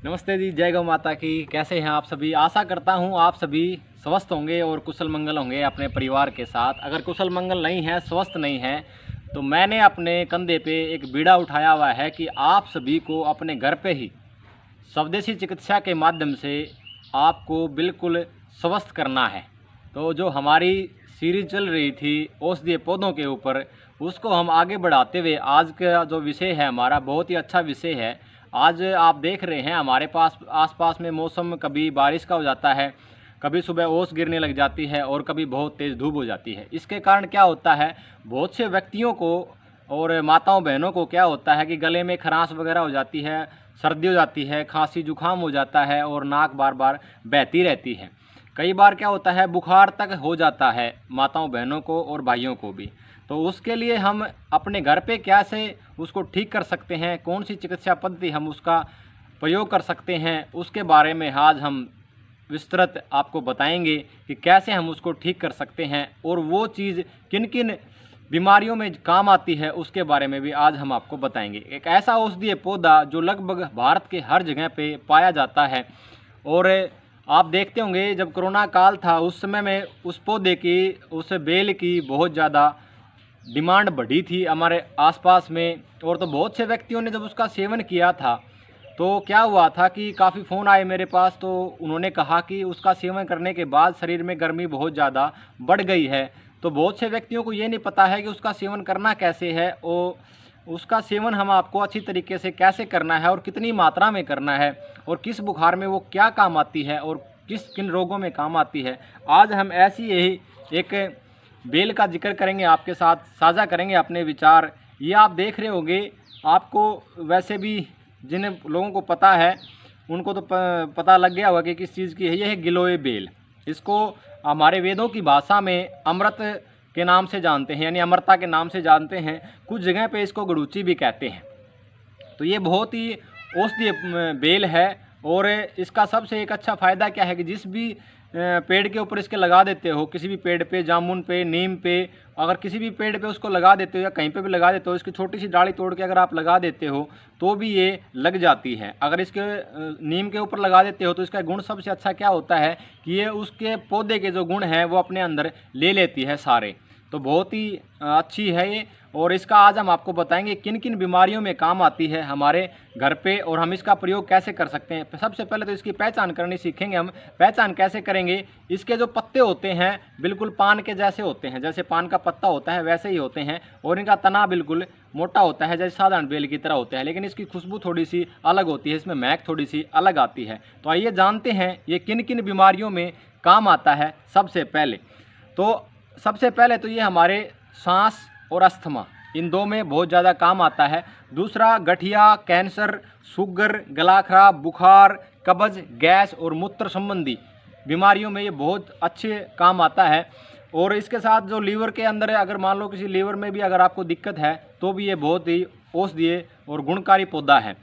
नमस्ते जी, जय गौ माता की। कैसे हैं आप सभी? आशा करता हूं आप सभी स्वस्थ होंगे और कुशल मंगल होंगे अपने परिवार के साथ। अगर कुशल मंगल नहीं है, स्वस्थ नहीं है, तो मैंने अपने कंधे पे एक बीड़ा उठाया हुआ है कि आप सभी को अपने घर पे ही स्वदेशी चिकित्सा के माध्यम से आपको बिल्कुल स्वस्थ करना है। तो जो हमारी सीरीज चल रही थी औषधीय पौधों के ऊपर, उसको हम आगे बढ़ाते हुए आज का जो विषय है हमारा बहुत ही अच्छा विषय है। आज आप देख रहे हैं हमारे पास आसपास में मौसम कभी बारिश का हो जाता है, कभी सुबह ओस गिरने लग जाती है और कभी बहुत तेज़ धूप हो जाती है। इसके कारण क्या होता है, बहुत से व्यक्तियों को और माताओं बहनों को क्या होता है कि गले में खरांश वगैरह हो जाती है, सर्दी हो जाती है, खांसी जुकाम हो जाता है और नाक बार बार बहती रहती है। कई बार क्या होता है, बुखार तक हो जाता है माताओं बहनों को और भाइयों को भी। तो उसके लिए हम अपने घर पे कैसे उसको ठीक कर सकते हैं, कौन सी चिकित्सा पद्धति हम उसका प्रयोग कर सकते हैं, उसके बारे में आज हम विस्तृत आपको बताएंगे कि कैसे हम उसको ठीक कर सकते हैं और वो चीज़ किन किन बीमारियों में काम आती है, उसके बारे में भी आज हम आपको बताएंगे। एक ऐसा औषधीय पौधा जो लगभग भारत के हर जगह पे पाया जाता है और आप देखते होंगे जब कोरोना काल था उस समय में उस पौधे की, उस बेल की बहुत ज़्यादा डिमांड बढ़ी थी हमारे आसपास में। और तो बहुत से व्यक्तियों ने जब उसका सेवन किया था तो क्या हुआ था कि काफ़ी फ़ोन आए मेरे पास, तो उन्होंने कहा कि उसका सेवन करने के बाद शरीर में गर्मी बहुत ज़्यादा बढ़ गई है। तो बहुत से व्यक्तियों को ये नहीं पता है कि उसका सेवन करना कैसे है और उसका सेवन हम आपको अच्छी तरीके से कैसे करना है और कितनी मात्रा में करना है और किस बुखार में वो क्या काम आती है और किन रोगों में काम आती है। आज हम ऐसी यही एक बेल का जिक्र करेंगे, आपके साथ साझा करेंगे अपने विचार। ये आप देख रहे होंगे, आपको वैसे भी जिन लोगों को पता है उनको तो पता लग गया होगा कि किस चीज़ की है। यह है गिलोय बेल। इसको हमारे वेदों की भाषा में अमृत के नाम से जानते हैं, यानी अमरता के नाम से जानते हैं। कुछ जगह पे इसको गड़ूची भी कहते हैं। तो ये बहुत ही औषधीय बेल है और इसका सबसे एक अच्छा फ़ायदा क्या है कि जिस भी पेड़ के ऊपर इसके लगा देते हो, किसी भी पेड़ पे, जामुन पे, नीम पे, अगर किसी भी पेड़ पे उसको लगा देते हो या कहीं पे भी लगा देते हो, इसकी छोटी सी डाली तोड़ के अगर आप लगा देते हो तो भी ये लग जाती है। अगर इसके नीम के ऊपर लगा देते हो तो इसका गुण सबसे अच्छा क्या होता है कि ये उसके पौधे के जो गुण हैं वो अपने अंदर ले लेती है सारे। तो बहुत ही अच्छी है ये और इसका आज हम आपको बताएंगे किन किन बीमारियों में काम आती है हमारे घर पे और हम इसका प्रयोग कैसे कर सकते हैं। सबसे पहले तो इसकी पहचान करनी सीखेंगे हम। पहचान कैसे करेंगे, इसके जो पत्ते होते हैं बिल्कुल पान के जैसे होते हैं, जैसे पान का पत्ता होता है वैसे ही होते हैं और इनका तना बिल्कुल मोटा होता है जैसे साधारण बेल की तरह होता है, लेकिन इसकी खुशबू थोड़ी सी अलग होती है, इसमें महक थोड़ी सी अलग आती है। तो आइए जानते हैं ये किन किन बीमारियों में काम आता है। सबसे पहले तो ये हमारे सांस और अस्थमा, इन दो में बहुत ज़्यादा काम आता है। दूसरा गठिया, कैंसर, शुगर, गला खराब, बुखार, कब्ज, गैस और मूत्र संबंधी बीमारियों में ये बहुत अच्छे काम आता है। और इसके साथ जो लीवर के अंदर है, अगर मान लो किसी लीवर में भी अगर आपको दिक्कत है तो भी ये बहुत ही औषधीय और गुणकारी पौधा है,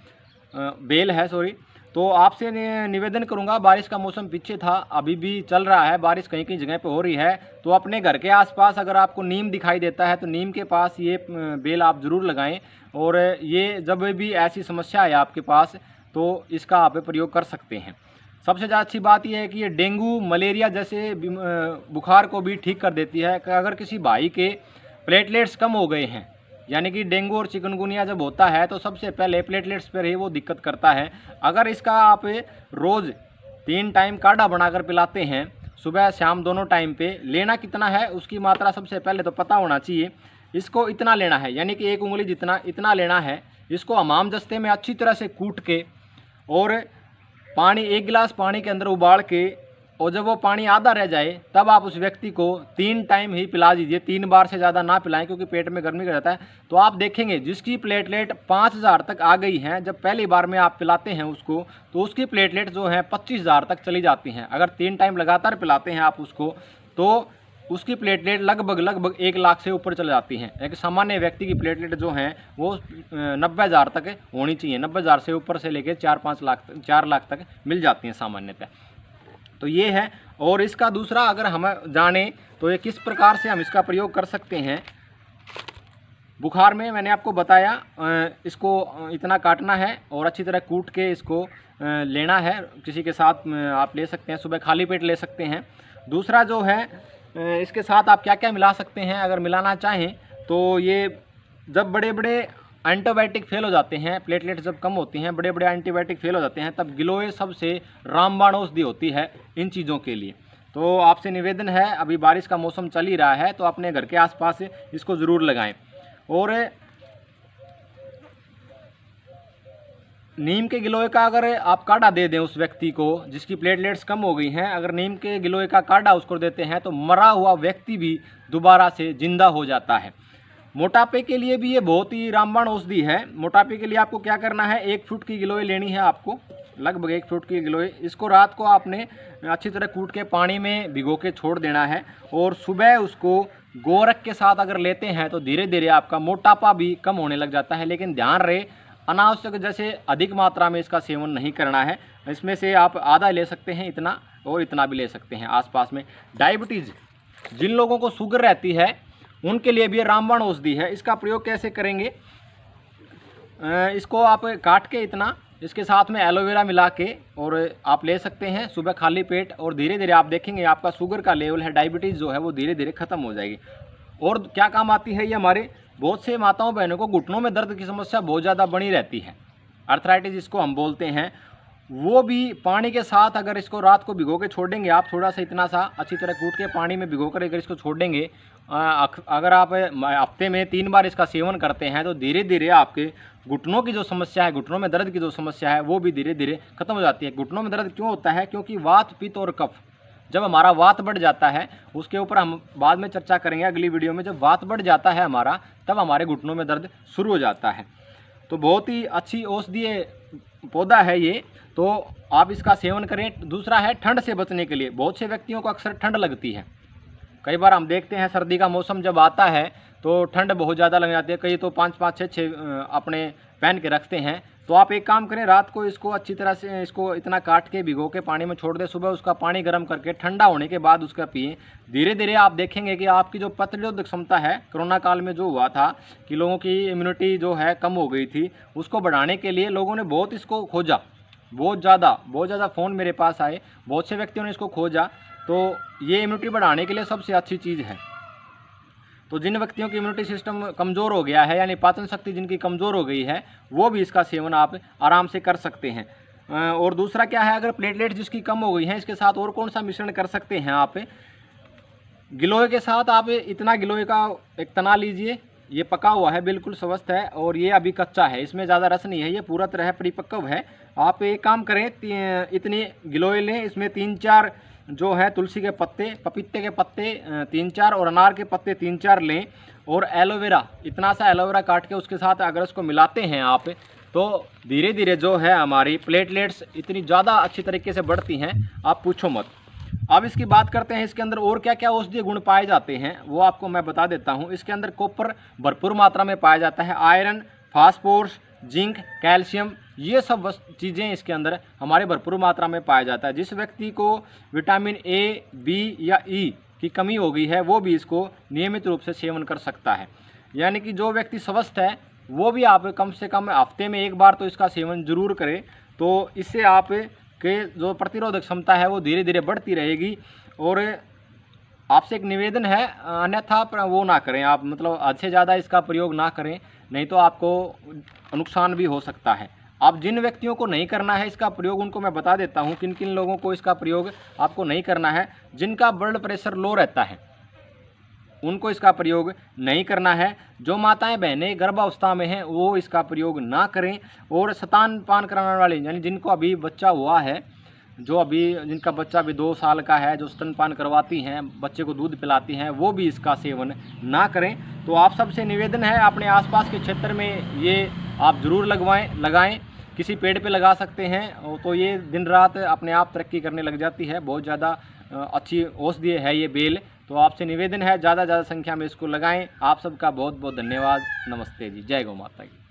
बेल है सॉरी। तो आपसे निवेदन करूंगा, बारिश का मौसम पीछे था, अभी भी चल रहा है, बारिश कहीं कहीं जगह पे हो रही है, तो अपने घर के आसपास अगर आपको नीम दिखाई देता है तो नीम के पास ये बेल आप ज़रूर लगाएं। और ये जब भी ऐसी समस्या है आपके पास तो इसका आप प्रयोग कर सकते हैं। सबसे ज़्यादा अच्छी बात यह है कि ये डेंगू, मलेरिया जैसे बुखार को भी ठीक कर देती है। अगर किसी भाई के प्लेटलेट्स कम हो गए हैं, यानी कि डेंगू और चिकनगुनिया जब होता है तो सबसे पहले प्लेटलेट्स पर ही वो दिक्कत करता है। अगर इसका आप रोज़ 3 टाइम काढ़ा बनाकर पिलाते हैं, सुबह शाम दोनों टाइम पे, लेना कितना है उसकी मात्रा सबसे पहले तो पता होना चाहिए। इसको इतना लेना है, यानी कि 1 उंगली जितना इतना लेना है। इसको हमाम दस्ते में अच्छी तरह से कूट के और पानी 1 गिलास पानी के अंदर उबाल के, और जब वो पानी आधा रह जाए तब आप उस व्यक्ति को 3 टाइम ही पिला दीजिए। 3 बार से ज़्यादा ना पिलाएं क्योंकि पेट में गर्मी कर जाता है। तो आप देखेंगे जिसकी प्लेटलेट 5000 तक आ गई हैं, जब पहली बार में आप पिलाते हैं उसको, तो उसकी प्लेटलेट जो है 25000 तक चली जाती हैं। अगर 3 टाइम लगातार पिलाते हैं आप उसको तो उसकी प्लेटलेट लगभग 1 लाख से ऊपर चल जाती हैं। एक सामान्य व्यक्ति की प्लेटलेट जो हैं वो 90,000 तक होनी चाहिए। 90,000 से ऊपर से लेकर 4 लाख तक मिल जाती हैं सामान्यतः। तो ये है। और इसका दूसरा अगर हम जाने तो ये किस प्रकार से हम इसका प्रयोग कर सकते हैं। बुखार में मैंने आपको बताया इसको इतना काटना है और अच्छी तरह कूट के इसको लेना है। किसी के साथ आप ले सकते हैं, सुबह खाली पेट ले सकते हैं। दूसरा जो है इसके साथ आप क्या क्या मिला सकते हैं, अगर मिलाना चाहें तो ये जब बड़े बड़े एंटीबायोटिक फेल हो जाते हैं, प्लेटलेट जब कम होती हैं, बड़े बड़े एंटीबायोटिक फेल हो जाते हैं, तब गिलोय सबसे रामबाण औषधि होती है इन चीज़ों के लिए। तो आपसे निवेदन है, अभी बारिश का मौसम चल ही रहा है तो अपने घर के आसपास इसको ज़रूर लगाएं। और नीम के गिलोय का अगर आप काढ़ा दे दें उस व्यक्ति को जिसकी प्लेटलेट्स कम हो गई हैं, अगर नीम के गिलोय का काढ़ा उसको देते हैं तो मरा हुआ व्यक्ति भी दोबारा से जिंदा हो जाता है। मोटापे के लिए भी ये बहुत ही रामबाण औषधि है। मोटापे के लिए आपको क्या करना है, 1 फुट की गिलोय लेनी है आपको, लगभग 1 फुट की गिलोय। इसको रात को आपने अच्छी तरह कूट के पानी में भिगो के छोड़ देना है और सुबह उसको गोरख के साथ अगर लेते हैं तो धीरे धीरे आपका मोटापा भी कम होने लग जाता है। लेकिन ध्यान रहे, अनावश्यक जैसे अधिक मात्रा में इसका सेवन नहीं करना है। इसमें से आप आधा ले सकते हैं, इतना और इतना भी ले सकते हैं आसपास में। डायबिटीज़, जिन लोगों को शुगर रहती है उनके लिए भी ये रामबाण औषधि है। इसका प्रयोग कैसे करेंगे, इसको आप काट के इतना, इसके साथ में एलोवेरा मिला के और आप ले सकते हैं सुबह खाली पेट, और धीरे धीरे आप देखेंगे आपका शुगर का लेवल है, डायबिटीज़ जो है वो धीरे धीरे ख़त्म हो जाएगी। और क्या काम आती है ये, हमारे बहुत से माताओं बहनों को घुटनों में दर्द की समस्या बहुत ज़्यादा बनी रहती है, अर्थराइटिस जिसको हम बोलते हैं, वो भी पानी के साथ अगर इसको रात को भिगो के छोड़ देंगे आप, थोड़ा सा इतना सा अच्छी तरह कूट के पानी में भिगो कर अगर इसको छोड़ देंगे, अगर आप हफ्ते में 3 बार इसका सेवन करते हैं तो धीरे धीरे आपके घुटनों की जो समस्या है, घुटनों में दर्द की जो समस्या है वो भी धीरे धीरे खत्म हो जाती है। घुटनों में दर्द क्यों होता है, क्योंकि वात, पित्त और कफ, जब हमारा वात बढ़ जाता है, उसके ऊपर हम बाद में चर्चा करेंगे अगली वीडियो में, जब वात बढ़ जाता है हमारा तब हमारे घुटनों में दर्द शुरू हो जाता है। तो बहुत ही अच्छी औषधीय पौधा है ये, तो आप इसका सेवन करें। दूसरा है ठंड से बचने के लिए, बहुत से व्यक्तियों को अक्सर ठंड लगती है। कई बार हम देखते हैं सर्दी का मौसम जब आता है तो ठंड बहुत ज़्यादा लग जाती है, कई तो 5-5, 6-6 अपने पहन के रखते हैं। तो आप एक काम करें, रात को इसको अच्छी तरह से इसको इतना काट के भिगो के पानी में छोड़ दें, सुबह उसका पानी गर्म करके ठंडा होने के बाद उसका पिएं। धीरे धीरे आप देखेंगे कि आपकी जो प्रतिरोधक क्षमता है, कोरोना काल में जो हुआ था कि लोगों की इम्यूनिटी जो है कम हो गई थी, उसको बढ़ाने के लिए लोगों ने बहुत इसको खोजा, बहुत ज़्यादा फ़ोन मेरे पास आए, बहुत से व्यक्तियों ने इसको खोजा। तो ये इम्यूनिटी बढ़ाने के लिए सबसे अच्छी चीज़ है। तो जिन व्यक्तियों की इम्यूनिटी सिस्टम कमज़ोर हो गया है, यानी पाचन शक्ति जिनकी कमज़ोर हो गई है, वो भी इसका सेवन आप आराम से कर सकते हैं। और दूसरा क्या है, अगर प्लेटलेट जिसकी कम हो गई हैं, इसके साथ और कौन सा मिश्रण कर सकते हैं आप, गिलोय के साथ आप इतना गिलोय का एक तना लीजिए, ये पका हुआ है, बिल्कुल स्वस्थ है, और ये अभी कच्चा है, इसमें ज़्यादा रस नहीं है, ये पूरा तरह परिपक्व है। आप एक काम करें, इतनी गिलोय लें, इसमें 3-4 जो है तुलसी के पत्ते, पपीते के पत्ते 3-4 और अनार के पत्ते 3-4 लें, और एलोवेरा, इतना सा एलोवेरा काट के उसके साथ अगर इसको मिलाते हैं आप, तो धीरे धीरे जो है हमारी प्लेटलेट्स इतनी ज़्यादा अच्छी तरीके से बढ़ती हैं, आप पूछो मत। अब इसकी बात करते हैं, इसके अंदर और क्या क्या औषधीय गुण पाए जाते हैं वो आपको मैं बता देता हूँ। इसके अंदर कॉपर भरपूर मात्रा में पाया जाता है, आयरन, फास्फोरस, जिंक, कैल्शियम, ये सब चीज़ें इसके अंदर हमारे भरपूर मात्रा में पाया जाता है। जिस व्यक्ति को विटामिन ए, बी या ई की कमी हो गई है वो भी इसको नियमित रूप से सेवन कर सकता है। यानी कि जो व्यक्ति स्वस्थ है वो भी आप कम से कम हफ्ते में 1 बार तो इसका सेवन जरूर करें। तो इससे आप के जो प्रतिरोधक क्षमता है वो धीरे धीरे बढ़ती रहेगी। और आपसे एक निवेदन है, अन्यथा वो ना करें आप, मतलब हद से ज़्यादा इसका प्रयोग ना करें, नहीं तो आपको नुकसान भी हो सकता है। आप जिन व्यक्तियों को नहीं करना है इसका प्रयोग, उनको मैं बता देता हूँ किन किन लोगों को इसका प्रयोग आपको नहीं करना है। जिनका ब्लड प्रेशर लो रहता है उनको इसका प्रयोग नहीं करना है। जो माताएं बहनें गर्भावस्था में हैं वो इसका प्रयोग ना करें। और स्तनपान कराने वाले, यानी जिनको अभी बच्चा हुआ है, जो अभी जिनका बच्चा अभी 2 साल का है, जो स्तनपान करवाती हैं, बच्चे को दूध पिलाती हैं, वो भी इसका सेवन ना करें। तो आप सबसे निवेदन है, अपने आसपास के क्षेत्र में ये आप ज़रूर लगाएं। किसी पेड़ पे लगा सकते हैं, तो ये दिन रात अपने आप तरक्की करने लग जाती है। बहुत ज़्यादा अच्छी औषधि है ये बेल। तो आपसे निवेदन है ज़्यादा संख्या में इसको लगाएं। आप सबका बहुत बहुत धन्यवाद। नमस्ते जी, जय गौ माता की।